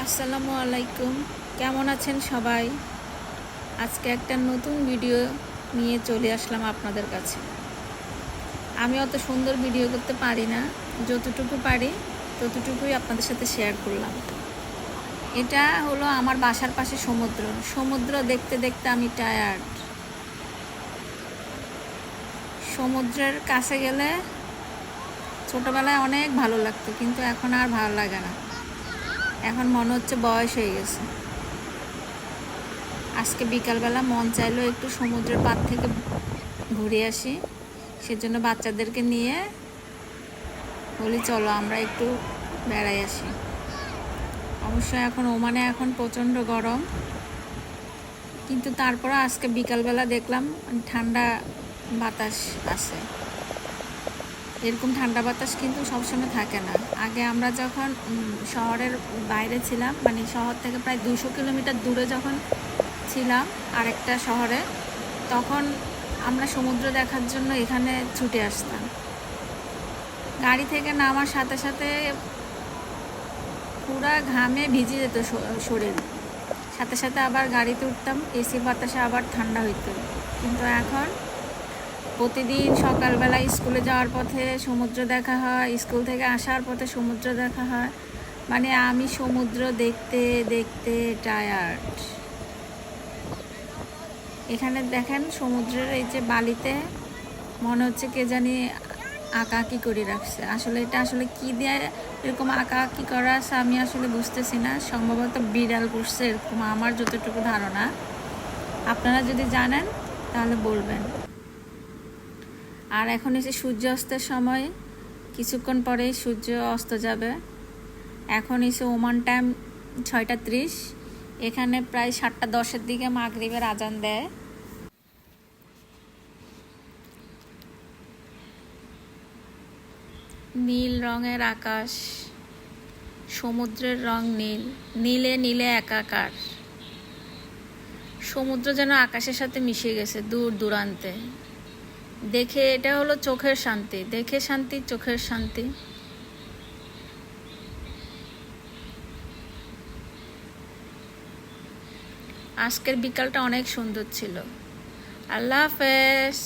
আসসালামু আলাইকুম, কেমন আছেন সবাই? আজকে একটা নতুন ভিডিও নিয়ে চলে আসলাম আপনাদের কাছে। আমি অত সুন্দর ভিডিও করতে পারি না, যতটুকু পারি ততটুকুই আপনাদের সাথে শেয়ার করলাম। এটা হলো আমার বাসার পাশে সমুদ্র। সমুদ্র দেখতে দেখতে আমি টায়ার্ড। সমুদ্রের কাছে গেলে ছোটোবেলায় অনেক ভালো লাগতো, কিন্তু এখন আর ভালো লাগে না। এখন মনে হচ্ছে বয়স হয়ে গেছে। আজকে বিকালবেলা মন চাইলো একটু সমুদ্রের পাড় থেকে ঘুরে আসি, সেজন্য বাচ্চাদেরকে নিয়ে বলি চলো আমরা একটু বেড়াই আসি। অবশ্য এখন ওমানে এখন প্রচণ্ড গরম, কিন্তু তারপরে আজকে বিকালবেলা দেখলাম ঠান্ডা বাতাস আছে। এরকম ঠান্ডা বাতাস কিন্তু সবসময় থাকে না। আগে আমরা যখন শহরের বাইরে ছিলাম, মানে শহর থেকে প্রায় 200 কিলোমিটার দূরে যখন ছিলাম আরেকটা শহরে, তখন আমরা সমুদ্র দেখার জন্য এখানে ছুটে আসতাম। গাড়ি থেকে নামার সাথে সাথে পুরা ঘামে ভিজে যেত শরীর, সাথে সাথে আবার গাড়িতে উঠতাম, এসি বাতাসে আবার ঠান্ডা হইতো। কিন্তু এখন প্রতিদিন সকালবেলা স্কুলে যাওয়ার পথে সমুদ্র দেখা হয়, স্কুল থেকে আসার পথে সমুদ্র দেখা হয়। মানে আমি সমুদ্র দেখতে দেখতে টায়ার্ড। এখানে দেখেন সমুদ্রের এই যে বালিতে মনে হচ্ছে কে জানি আঁকাআঁকি করে রাখছে। আসলে এটা আসলে কি দিয়ে এরকম আঁকাআঁকি করা আছে আমি আসলে বুঝতেছি না। সম্ভবত বিড়াল করছে এরকম, আমার যতটুকু ধারণা। আপনারা যদি জানেন তাহলে বলবেন। আর এখন এসে সূর্য অস্তের সময়, কিছুক্ষণ পরেই সূর্য অস্ত যাবে। এখন এসে ওমান টাইম 6টা 30। এখানে প্রায় 7টা 10-এর দিকে মাগরিবের আজান দেয়। নীল রঙের আকাশ, সমুদ্রের রং নীল, নীলে নীলে একাকার। সমুদ্র যেন আকাশের সাথে মিশে গেছে দূর দূরান্তে। দেখে এটা হলো চোখের শান্তি, দেখে শান্তি, চোখের শান্তি। আজকের বিকালটা অনেক সুন্দর ছিল। আল্লাহ হাফেজ।